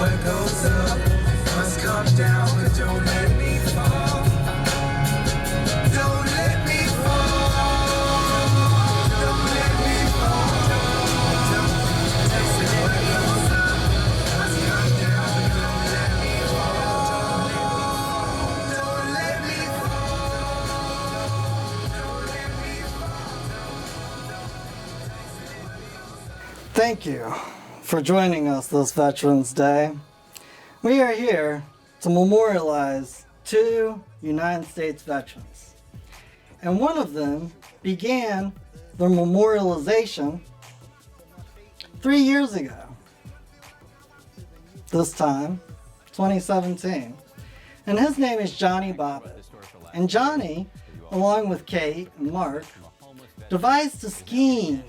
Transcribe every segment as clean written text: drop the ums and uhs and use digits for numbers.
what goes up must come down, but don't let me fall. Don't let me fall. Don't let me fall. What goes up must come down, but don't let me fall. Don't let me fall. Thank you for joining us this Veterans Day. We are here to memorialize 2 United States veterans. And one of them began their memorialization 3 years ago. This time, 2017. And his name is Johnny Bobbitt. And Johnny, along with Kate and Mark, devised a scheme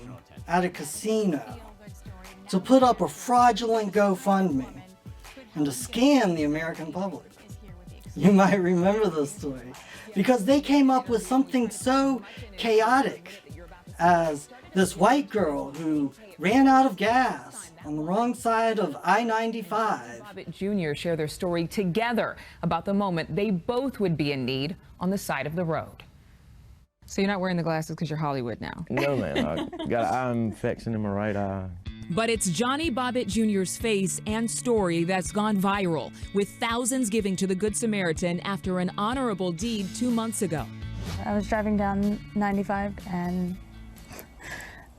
at a casino to put up a fraudulent GoFundMe and to scam the American public. You might remember this story because they came up with something so chaotic as this white girl who ran out of gas on the wrong side of I-95. Bobbitt Jr. share their story together about the moment they both would be in need on the side of the road. So you're not wearing the glasses because you're Hollywood now? No, man. I got an eye infection in my right eye. But it's Johnny Bobbitt Jr.'s face and story that's gone viral, with thousands giving to the Good Samaritan after an honorable deed 2 months ago. I was driving down 95 and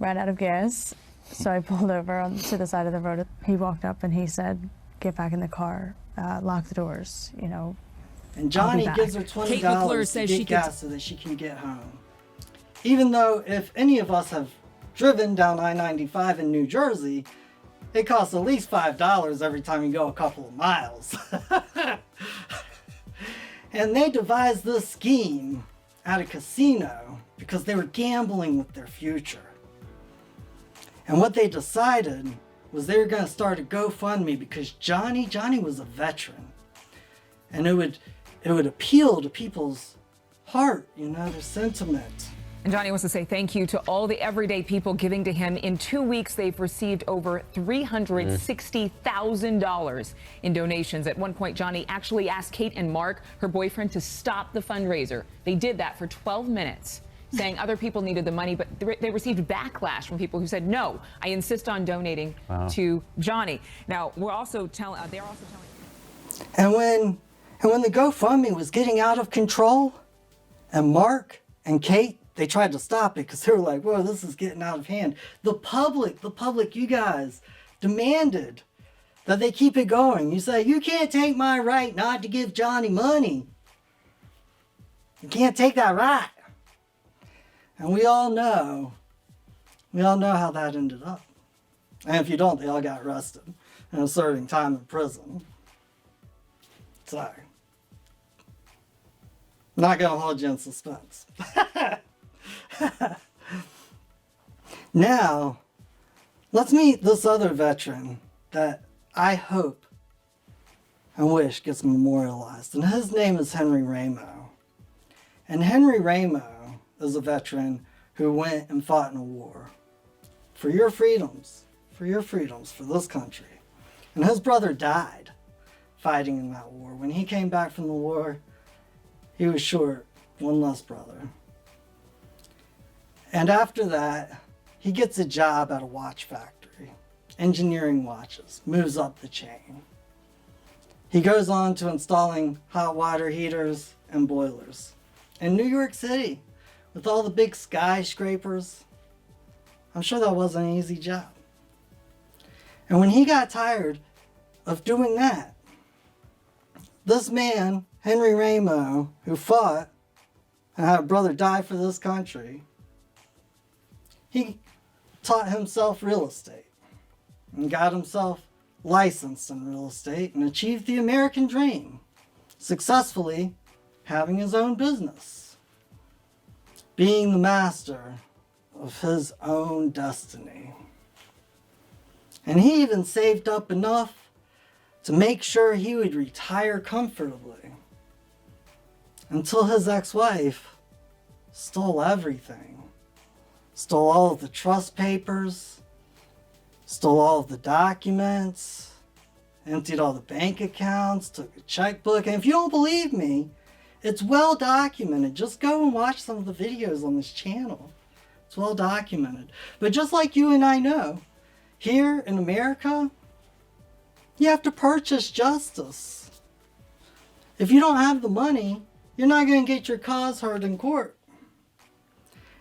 ran out of gas, so I pulled over to the side of the road. He walked up and he said, "Get back in the car, lock the doors, you know." And Johnny gives her Kate McClure $20 says to she get gas so that she can get home. Even though if any of us have driven down I-95 in New Jersey, it costs at least $5 every time you go a couple of miles. And they devised this scheme at a casino because they were gambling with their future. And what they decided was they were going to start a GoFundMe because Johnny was a veteran. And it would appeal to people's heart, you know, their sentiment. And Johnny wants to say thank you to all the everyday people giving to him. In 2 weeks, they've received over $360,000 in donations. At one point, Johnny actually asked Kate and Mark, her boyfriend, to stop the fundraiser. They did that for 12 minutes, saying other people needed the money, but they received backlash from people who said, no, I insist on donating to Johnny. Now, they're also telling. And when the GoFundMe was getting out of control, and Mark and Kate, they tried to stop it because they were like, whoa, this is getting out of hand. The public, you guys, demanded that they keep it going. You say, you can't take my right not to give Johnny money. You can't take that right. And we all know how that ended up. And if you don't, they all got arrested and serving time in prison. So, not gonna hold you in suspense. Now, let's meet this other veteran that I hope and wish gets memorialized. And his name is Henry Ramo. And Henry Ramo is a veteran who went and fought in a war for your freedoms, for this country. And his brother died fighting in that war. When he came back from the war, he was short one less brother. And after that, he gets a job at a watch factory, engineering watches, moves up the chain. He goes on to installing hot water heaters and boilers. In New York City, with all the big skyscrapers, I'm sure that wasn't an easy job. And when he got tired of doing that, this man, Henry Ramo, who fought and had a brother die for this country, he taught himself real estate and got himself licensed in real estate and achieved the American dream, successfully having his own business, being the master of his own destiny. And he even saved up enough to make sure he would retire comfortably until his ex-wife stole everything. Stole all of the trust papers, stole all of the documents, emptied all the bank accounts, took a checkbook. And if you don't believe me, it's well documented. Just go and watch some of the videos on this channel. It's well documented. But just like you and I know, here in America, you have to purchase justice. If you don't have the money, you're not going to get your cause heard in court.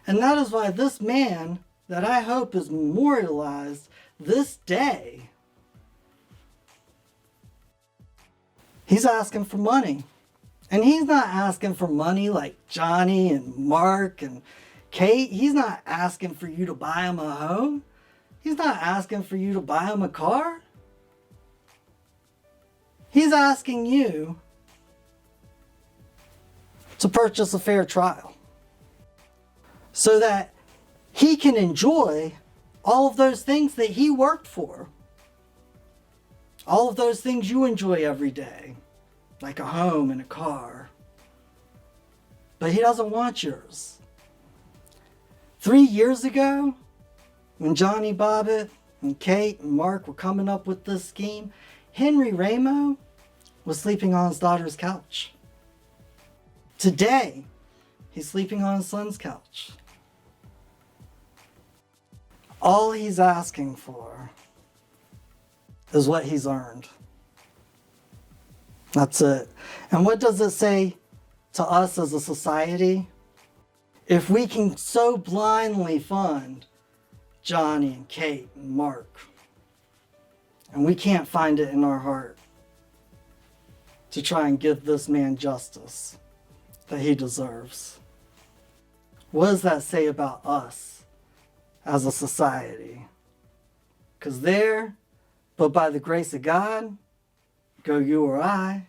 And that is why this man that I hope is memorialized this day, he's asking for money. And he's not asking for money like Johnny and Mark and Kate. He's not asking for you to buy him a home. He's not asking for you to buy him a car. He's asking you to purchase a fair trial so that he can enjoy all of those things that he worked for. All of those things you enjoy every day, like a home and a car. But he doesn't want yours. 3 years ago, when Johnny Bobbitt and Kate and Mark were coming up with this scheme, Henry Ramo was sleeping on his daughter's couch. Today, he's sleeping on his son's couch. All he's asking for is what he's earned. That's it. And what does it say to us as a society? If we can so blindly fund Johnny and Kate and Mark, and we can't find it in our heart to try and give this man justice that he deserves, what does that say about us as a society? Because there, but by the grace of God, go you or I.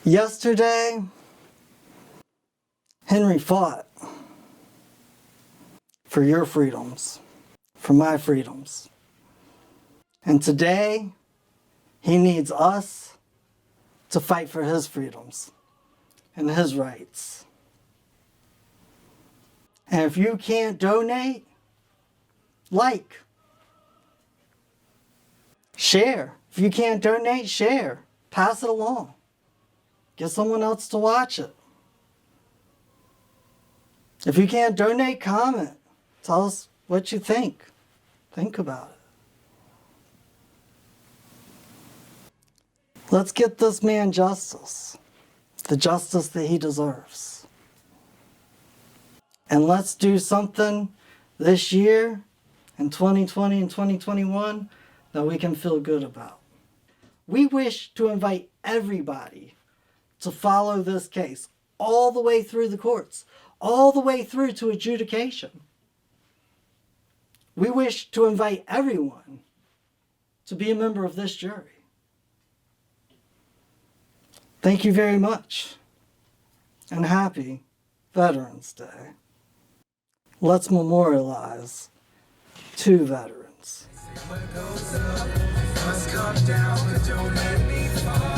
Yesterday, Henry fought for your freedoms, for my freedoms. And today, he needs us to fight for his freedoms and his rights. And if you can't donate, like, share. If you can't donate, share. Pass it along. Get someone else to watch it. If you can't donate, comment. Tell us what you think. Think about it. Let's get this man justice. The justice that he deserves. And let's do something this year, in 2020 and 2021, that we can feel good about. We wish to invite everybody to follow this case all the way through the courts, all the way through to adjudication. We wish to invite everyone to be a member of this jury. Thank you very much, and happy Veterans Day. Let's memorialize 2 veterans. What goes up must come down, but don't let me fall.